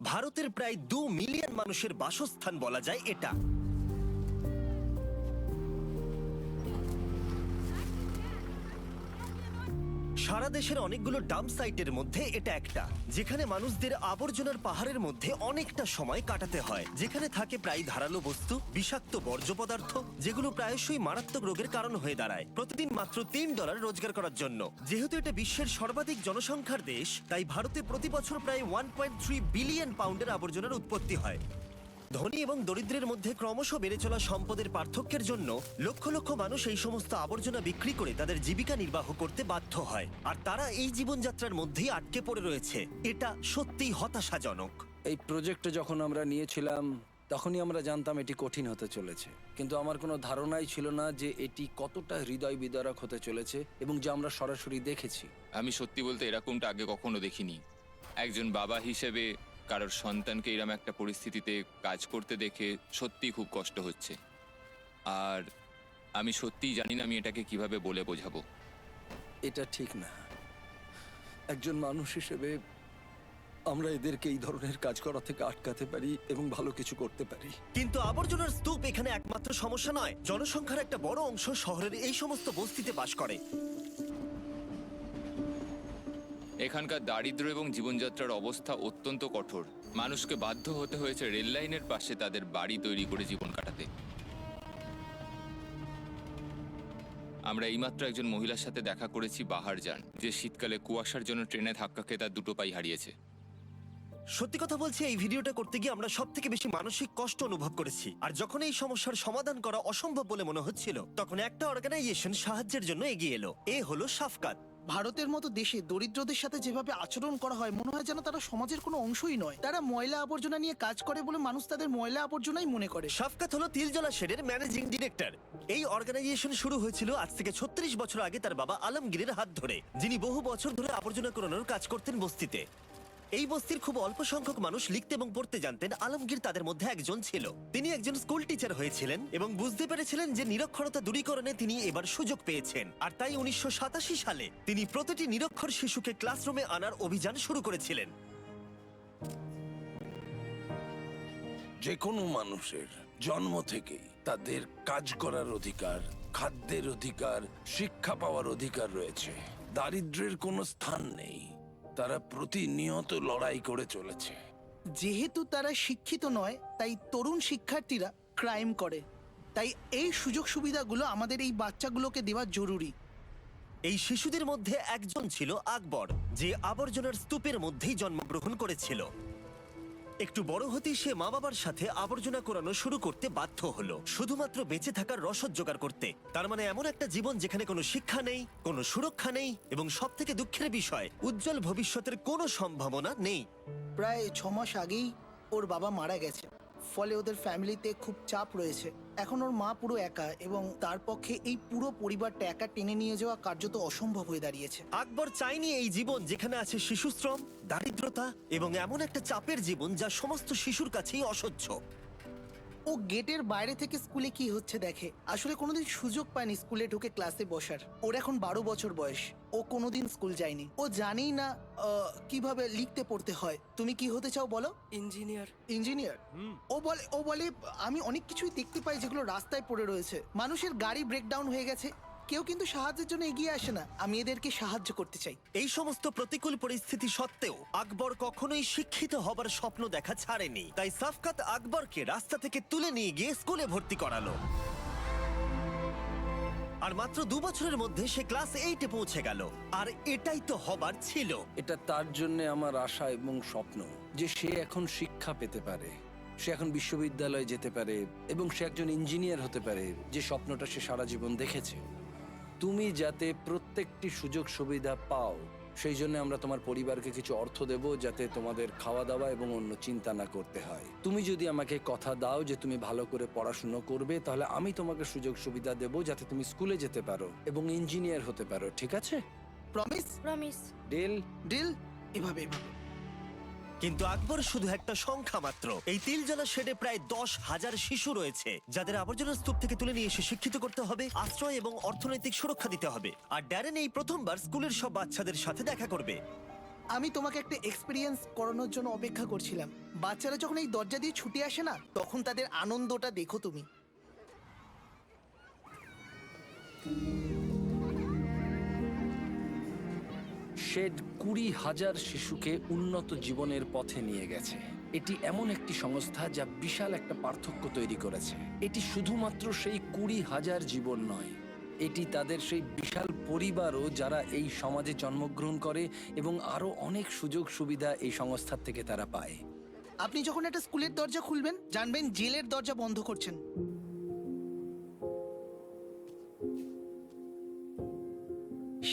ভারতের প্রায় 2 মিলিয়ন মানুষের বাসস্থান বলা যায় এটা। সারা দেশের অনেকগুলো ডাম্প সাইটের মধ্যে এটা একটা, যেখানে মানুষদের আবর্জনার পাহাড়ের মধ্যে অনেকটা সময় কাটাতে হয়, যেখানে থাকে প্রায় ধারালো বস্তু, বিষাক্ত বর্জ্য পদার্থ, যেগুলো প্রায়শই মারাত্মক রোগের কারণ হয়ে দাঁড়ায়। প্রতিদিন মাত্র $3 রোজগার করার জন্য। যেহেতু এটা বিশ্বের সর্বাধিক জনসংখ্যার দেশ, তাই ভারতে প্রতি বছর প্রায় 1.3 বিলিয়ন পাউন্ডের আবর্জনার উৎপত্তি হয়। ধনী এবং দরিদ্রের মধ্যে ক্রমশ বেড়ে চলা সম্পদের পার্থক্যের জন্য লক্ষ লক্ষ মানুষ এই সমস্ত আবর্জনা বিক্রি করে তাদের জীবিকা নির্বাহ করতে বাধ্য হয়, আর তারা এই জীবনযাত্রার মধ্যেই আটকে পড়ে রয়েছে। এটা সত্যিই হতাশাজনক। এই প্রজেক্টটা যখন আমরা নিয়েছিলাম তখনই আমরা জানতাম এটি কঠিন হতে চলেছে, কিন্তু আমার কোনো ধারণাই ছিল না যে এটি কতটা হৃদয় বিদারক হতে চলেছে এবং যা আমরা সরাসরি দেখেছি। আমি সত্যি বলতে এরকমটা আগে কখনো দেখিনি। একজন বাবা হিসেবে কারোর সন্তানকে এরকম একটা পরিস্থিতিতে কাজ করতে দেখে সত্যিই খুব কষ্ট হচ্ছে, আর আমি সত্যিই জানি না আমি এটাকে কিভাবে বলে বোঝাবো। এটা ঠিক না। একজন মানুষ হিসেবে আমরা এদেরকে এই ধরনের কাজ করা থেকে আটকাতে পারি এবং ভালো কিছু করতে পারি। কিন্তু আবর্জনার স্তূপ এখানে একমাত্র সমস্যা নয়। জনসংখ্যার একটা বড় অংশ শহরের এই সমস্ত বস্তিতে বাস করে। এখানকার দারিদ্র্য এবং জীবনযাত্রার অবস্থা অত্যন্ত কঠোর। মানুষকে বাধ্য হতে হয়েছে রেল লাইনের পাশে তাদের বাড়ি তৈরি করে জীবন কাটাতে। আমরা এইমাত্র একজন মহিলার সাথে দেখা করেছি, বাহার যান, যে শীতকালে কুয়াশার জন্য ট্রেনে ধাক্কা খেয়ে তার 2 পাই হারিয়েছে। সত্যি কথা বলছি, এই ভিডিওটা করতে গিয়ে আমরা সব থেকে বেশি মানসিক কষ্ট অনুভব করেছি। আর যখন এই সমস্যার সমাধান করা অসম্ভব বলে মনে হচ্ছিল, তখন একটা অর্গানাইজেশন সাহায্যের জন্য এগিয়ে এলো। এ হলো সাফকাত। ভারতের মতো দেশে দরিদ্রদের সাথে যেভাবে আচরণ করা হয়, মনে হয় যেন তারা সমাজের কোনো অংশই নয়। তারা ময়লা আবর্জনা নিয়ে কাজ করে বলে মানুষ তাদের ময়লা আবর্জনাই মনে করে। সাফকাত হলো তিলজলা শেডের ম্যানেজিং ডিরেক্টর। এই অর্গানাইজেশন শুরু হয়েছিল আজ থেকে 36 বছর আগে তার বাবা আলমগীরের হাত ধরে, যিনি বহু বছর ধরে আবর্জনা কুড়ানোর কাজ করতেন বস্তিতে। এই বস্তির খুব অল্প সংখ্যক মানুষ লিখতে এবং পড়তে জানতেন। আলমগীর তাদের মধ্যে একজন ছিল। তিনি একজন স্কুল টিচার হয়েছিলেন এবং বুঝতে পেরেছিলেন যে নিরক্ষরতা দূরীকরণে তিনি এবার সুযোগ পেয়েছেন। আর তাই 1987 সালে তিনি প্রতিটি নিরক্ষর শিশুকে ক্লাসরুমে আনার অভিযান শুরু করেছিলেন। যে কোনো মানুষের জন্ম থেকেই তাদের কাজ করার অধিকার, খাদ্যের অধিকার, শিক্ষা পাওয়ার অধিকার রয়েছে। দারিদ্র্যের কোনো স্থান নেই। তারা প্রতিনিয়ত লড়াই করে চলেছে। যেহেতু তারা শিক্ষিত নয়, তাই তরুণ শিক্ষার্থীরা ক্রাইম করে। তাই এই সুযোগ সুবিধাগুলো আমাদের এই বাচ্চাগুলোকে দেওয়া জরুরি। এই শিশুদের মধ্যে একজন ছিল আকবর, যে আবর্জনার স্তূপের মধ্যেই জন্মগ্রহণ করেছিল। একটু বড় হতেই সে মা বাবার সাথে আবর্জনা কুড়ানো শুরু করতে বাধ্য হলো, শুধুমাত্র বেঁচে থাকার রসদ জোগাড় করতে। তার মানে এমন একটা জীবন যেখানে কোনো শিক্ষা নেই, কোনো সুরক্ষা নেই, এবং সব থেকে দুঃখের বিষয়, উজ্জ্বল ভবিষ্যতের কোনো সম্ভাবনা নেই। প্রায় 6 মাস আগেই ওর বাবা মারা গেছে, ফলে ওদের ফ্যামিলিতে খুব চাপ রয়েছে। এখন ওর মা পুরো একা, এবং তার পক্ষে এই পুরো পরিবারটা একা টেনে নিয়ে যাওয়া কার্যত অসম্ভব হয়ে দাঁড়িয়েছে। আকবর চাইনি এই জীবন যেখানে আছে শিশুশ্রম, দারিদ্রতা এবং এমন একটা চাপের জীবন যা সমস্ত শিশুর কাছেই অসহ্য। ও গেটের বাইরে থেকে স্কুলে কি হচ্ছে দেখে। আসলে কোনোদিন সুযোগ পায়নি স্কুলে ঢুকে ক্লাসে বসার। ওর এখন 12 বছর বয়স। ও কোনোদিন স্কুল যায়নি। ও জানেই না কিভাবে লিখতে পড়তে হয়। তুমি কি হতে চাও বলো? ইঞ্জিনিয়ার। ইঞ্জিনিয়ার? ও বলে আমি অনেক কিছুই দেখতে পাই যেগুলো রাস্তায় পড়ে রয়েছে। মানুষের গাড়ি ব্রেকডাউন হয়ে গেছে, কেউ কিন্তু সাহায্যের জন্য এগিয়ে আসে না। আমি এদেরকে সাহায্য করতে চাই। এই সমস্ত প্রতিকূল পরিস্থিতি সত্ত্বেও আকবর কখনোই শিক্ষিত হবার স্বপ্ন দেখা ছাড়েনি। তাই সাফকাত আকবরকে রাস্তা থেকে তুলে নিয়ে গিয়ে স্কুলে ভর্তি করালো। আর মাত্র 2 বছরের মধ্যে সে ক্লাস 8-এ পৌঁছে গেল। আর এটাই তো হবার ছিল। এটা তার জন্য আমার আশা এবং স্বপ্ন যে সে এখন শিক্ষা পেতে পারে, সে এখন বিশ্ববিদ্যালয়ে যেতে পারে এবং সে একজন ইঞ্জিনিয়ার হতে পারে, যে স্বপ্নটা সে সারা জীবন দেখেছে। তুমি যাতে প্রত্যেকটি সুযোগ সুবিধা পাও, সেই জন্য আমরা তোমার পরিবারকে কিছু অর্থ দেব, যাতে তোমাদের খাওয়া দাওয়া এবং অন্য চিন্তা না করতে হয়। তুমি যদি আমাকে কথা দাও যে তুমি ভালো করে পড়াশুনো করবে, তাহলে আমি তোমাকে সুযোগ সুবিধা দেব যাতে তুমি স্কুলে যেতে পারো এবং ইঞ্জিনিয়ার হতে পারো। ঠিক আছে? প্রমিস? প্রমিস। ডিল? ডিল? এভাবে। কিন্তু আকবর শুধু একটা সংখ্যা মাত্র। এই তিলজলা শেডে প্রায় 10,000 শিশু রয়েছে, যাদের আবর্জনার স্তূপ থেকে তুলে নিয়ে এসে শিক্ষিত করতে হবে, আশ্রয় এবং অর্থনৈতিক সুরক্ষা দিতে হবে। আর ড্যারেন এই প্রথমবার স্কুলের সব বাচ্চাদের সাথে দেখা করবে। আমি তোমাকে একটা এক্সপিরিয়েন্স করানোর জন্য অপেক্ষা করছিলাম। বাচ্চারা যখন এই দরজা দিয়ে ছুটে আসে না, তখন তাদের আনন্দটা দেখো তুমি। শেড 20,000 শিশুকে উন্নত জীবনের পথে নিয়ে গেছে। এটি এমন একটি সংস্থা যা বিশাল একটা পার্থক্য তৈরি করেছে। এটি শুধুমাত্র সেই 20,000 জীবন নয়, এটি তাদের সেই বিশাল পরিবারও যারা এই সমাজে জন্মগ্রহণ করে, এবং আরো অনেক সুযোগ সুবিধা এই সংস্থার থেকে তারা পায়। আপনি যখন একটা স্কুলের দরজা খুলবেন, জানবেন জেলের দরজা বন্ধ করছেন।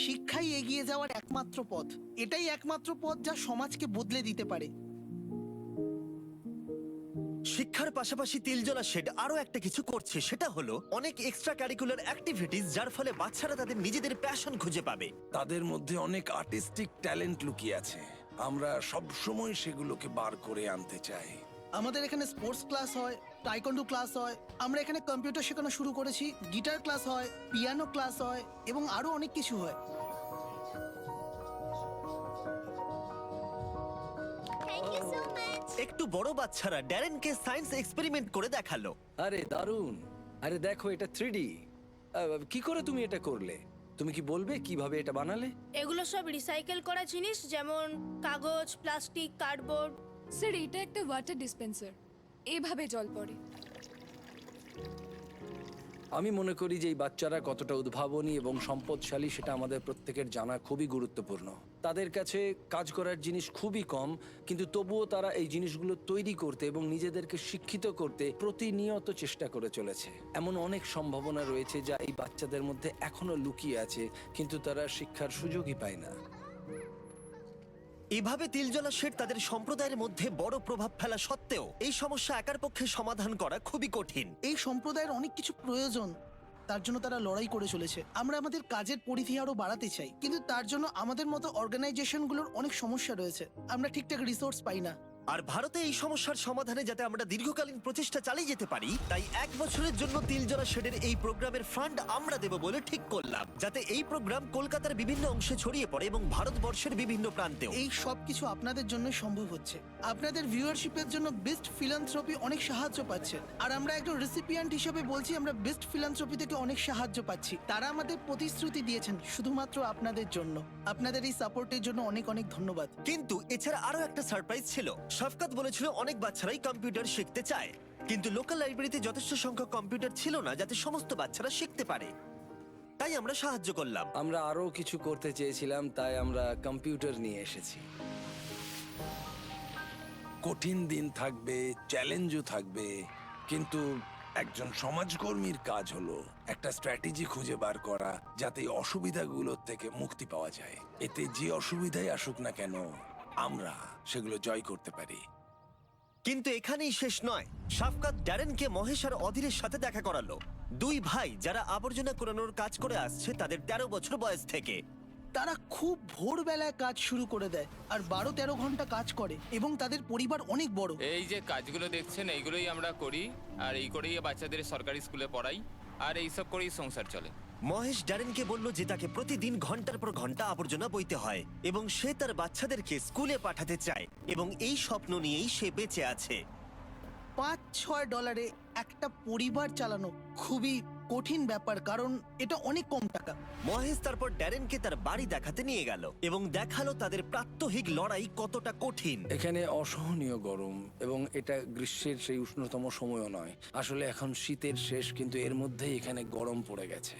শিক্ষাই এগিয়ে যাওয়ার একমাত্র পথ। এটাই একমাত্র পথ যা সমাজকে বদলে দিতে পারে। শিক্ষার পাশাপাশি তিলজলা শেড আরো একটা কিছু করছে, সেটা হলো অনেক এক্সট্রা কারিকুলার অ্যাক্টিভিটিস, যার ফলে বাচ্চারা তাদের নিজেদের প্যাশন খুঁজে পাবে। তাদের মধ্যে অনেক আর্টিস্টিক ট্যালেন্ট লুকিয়ে আছে। আমরা সব সময় সেগুলোকে বার করে আনতে চাই। আমাদের এখানে স্পোর্টস ক্লাস হয়, টাইকোন্ডো ক্লাস হয়, আমরা এখানে কম্পিউটার শেখানো শুরু করেছি, গিটার ক্লাস হয়, পিয়ানো ক্লাস হয়, এবং আরো অনেক কিছু হয়। একটু বড় বাচ্চারা ড্যারেনকে সায়েন্স এক্সপেরিমেন্ট করে দেখালো। আরে দারুণ! আরে দেখো, এটা 3D। কি করে তুমি এটা করলে? তুমি কি বলবে কিভাবে এটা বানালে? এগুলো সব রিসাইকেল করা জিনিস, যেমন কাগজ, প্লাস্টিক, কার্ডবোর্ড। স্যার, এটা একটা ওয়াটার ডিসপেন্সার। এভাবে জল পড়ে। আমি মনে করি যে এই বাচ্চারা কতটা উদ্ভাবনী এবং সম্পদশালী সেটা আমাদের প্রত্যেকের জানা খুবই গুরুত্বপূর্ণ। তাদের কাছে কাজ করার জিনিস খুবই কম, কিন্তু তবুও তারা এই জিনিসগুলো তৈরি করতে এবং নিজেদেরকে শিক্ষিত করতে প্রতিনিয়ত চেষ্টা করে চলেছে। এমন অনেক সম্ভাবনা রয়েছে যা এই বাচ্চাদের মধ্যে এখনো লুকিয়ে আছে, কিন্তু তারা শিক্ষার সুযোগই পায় না। এভাবে তিলজলা শেড তাদের সম্প্রদায়ের মধ্যে বড় প্রভাব ফেলা সত্ত্বেও এই সমস্যা একার পক্ষে সমাধান করা খুবই কঠিন। এই সম্প্রদায়ের অনেক কিছু প্রয়োজন, তার জন্য তারা লড়াই করে চলেছে। আমরা আমাদের কাজের পরিধি আরো বাড়াতে চাই, কিন্তু তার জন্য আমাদের মতো অর্গানাইজেশনগুলোর অনেক সমস্যা রয়েছে। আমরা ঠিকঠাক রিসোর্স পাই না। আর ভারতে এই সমস্যার সমাধানে যাতে আমরা দীর্ঘকালীন প্রচেষ্টা চালিয়ে যেতে পারি, তাই 1 বছরের জন্য তিলজলা শেডের এই প্রোগ্রামের ফান্ড আমরা দেব বলে ঠিক করলাম, যাতে এই প্রোগ্রাম কলকাতার বিভিন্ন অংশে ছড়িয়ে পড়ে এবং ভারতবর্ষের বিভিন্ন প্রান্তেও। এই সব কিছু আপনাদের জন্য সম্ভব হচ্ছে। আপনাদের ভিউয়ারশিপের জন্য বেস্ট ফিলান্থ্রপি অনেক সাহায্য পাচ্ছে, আর আমরা একজন রেসিপিয়েন্ট হিসেবে বলছি, আমরা বেস্ট ফিলান্থ্রপি থেকে অনেক সাহায্য পাচ্ছি। তারা আমাদের প্রতিশ্রুতি দিয়েছেন শুধুমাত্র আপনাদের জন্য। আপনাদের এই সাপোর্টের জন্য অনেক অনেক ধন্যবাদ। কিন্তু এছাড়া আরো একটা সারপ্রাইজ ছিল। শফকাত বলেছিল অনেক বাচ্চারাই কম্পিউটার শিখতে চায়, কিন্তু লোকাল লাইব্রেরিতে যথেষ্ট সংখ্যক কম্পিউটার ছিল না যাতে সমস্ত বাচ্চারা শিখতে পারে। তাই আমরা সাহায্য করলাম। আমরা আরো কিছু করতে চেয়েছিলাম, তাই আমরা কম্পিউটার নিয়ে এসেছি। কঠিন দিন থাকবে, চ্যালেঞ্জও থাকবে, কিন্তু একজন সমাজকর্মীর কাজ হলো একটা স্ট্র্যাটেজি খুঁজে বার করা যাতে এই অসুবিধাগুলোর থেকে মুক্তি পাওয়া যায়। এতে যে অসুবিধাই আসুক না কেন, আমরা সেগুলো জয় করতে পারি। কিন্তু এখানেই শেষ নয়। শফকাত ড্যারেনকে মহেশ আর অধীরের সাথে দেখা করালো, দুই ভাই যারা আবর্জনা কুড়ানোর কাজ করে আসছে তাদের 13 বছর বয়স থেকে। তারা খুব ভোরবেলায় কাজ শুরু করে দেয় আর 12-13 ঘন্টা কাজ করে, এবং তাদের পরিবার অনেক বড়। এই যে কাজগুলো দেখছেন এইগুলোই আমরা করি, আর এই করেই বাচ্চাদের সরকারি স্কুলে পড়াই, আর এইসব করেই সংসার চলে। মহেশ ড্যারেনকে বলল যে তাকে প্রতিদিন ঘন্টার পর ঘন্টা আবর্জনা বইতে হয়, এবং সে তার বাচ্চাদেরকে স্কুলে পাঠাতে চায়, এবং এই স্বপ্ন নিয়েই সে বেঁচে আছে। $5-6 একটা পরিবার চালানো খুবই কঠিন ব্যাপার, কারণ এটা অনেক কম টাকা। মহেশ তারপর ড্যারেনকে তার বাড়ি দেখাতে নিয়ে গেল এবং দেখালো তাদের প্রাত্যহিক লড়াই কতটা কঠিন। এখানে অসহনীয় গরম, এবং এটা গ্রীষ্মের সেই উষ্ণতম সময়ও নয়। আসলে এখন শীতের শেষ, কিন্তু এর মধ্যেই এখানে গরম পড়ে গেছে।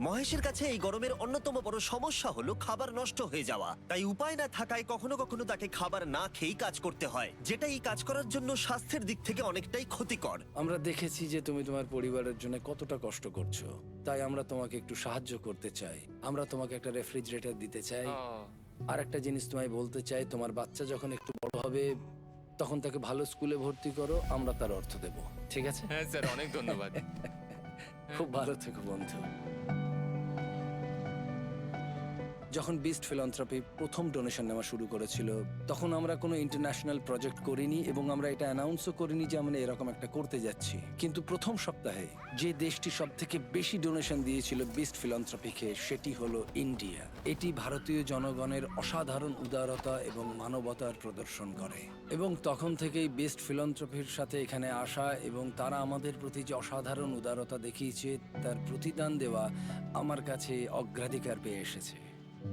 মহেশের কাছে এই গরমের অন্যতম বড় সমস্যা হলো খাবার নষ্ট হয়ে যাওয়া। তাই উপায় না থাকায় কখনো কখনো তাকে খাবার না খেয়েই কাজ করতে হয়, যেটা এই কাজ করার জন্য স্বাস্থ্যের দিক থেকে অনেকটাই ক্ষতিকর। আমরা দেখেছি যে তুমি তোমার পরিবারের জন্য কতটা কষ্ট করছো, তাই আমরা তোমাকে একটু সাহায্য করতে চাই। আমরা তোমাকে একটা রেফ্রিজারেটর দিতে চাই। আর একটা জিনিস তোমায় বলতে চাই, তোমার বাচ্চা যখন একটু বড় হবে তখন তাকে ভালো স্কুলে ভর্তি করো, আমরা তার অর্থ দেব, ঠিক আছে? হ্যাঁ স্যার, অনেক ধন্যবাদ। খুব ভালো থেকো বন্ধু। যখন বিস্ট ফিলান্থ্রপি প্রথম ডোনেশন নেওয়া শুরু করেছিল, তখন আমরা কোনো ইন্টারন্যাশনাল প্রজেক্ট করিনি এবং আমরা এটা অ্যানাউন্সও করিনি যে আমরা এরকম একটা করতে যাচ্ছি। কিন্তু প্রথম সপ্তাহে যে দেশটি সব থেকে বেশি ডোনেশন দিয়েছিল বিস্ট ফিলান্থ্রপিকে, সেটি হলো ইন্ডিয়া। এটি ভারতীয় জনগণের অসাধারণ উদারতা এবং মানবতার প্রদর্শন করে, এবং তখন থেকেই বিস্ট ফিলান্থ্রপির সাথে এখানে আসা এবং তারা আমাদের প্রতি যে অসাধারণ উদারতা দেখিয়েছে তার প্রতিদান দেওয়া আমার কাছে অগ্রাধিকার পেয়ে এসেছে।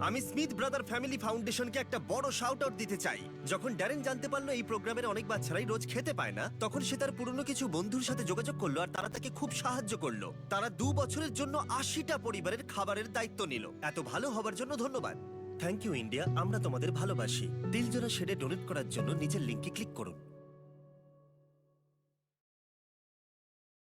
আমি স্মিথ ব্রাদার ফ্যামিলি ফাউন্ডেশনকে একটা বড় শাউট আউট দিতে চাই। যখন ড্যারেন জানতে পারলো এই প্রোগ্রামের অনেক বাচ্চারাই রোজ খেতে পায় না, তখন সে তার পুরনো কিছু বন্ধুর সাথে যোগাযোগ করলো আর তারা তাকে খুব সাহায্য করলো। তারা 2 বছরের জন্য 80টা পরিবারের খাবারের দায়িত্ব নিল। এত ভালো হবার জন্য ধন্যবাদ। থ্যাংক ইউ ইন্ডিয়া, আমরা তোমাদের ভালোবাসি। দিলজোড়া শেডে ডোনেট করার জন্য নিচের লিংকে ক্লিক করুন।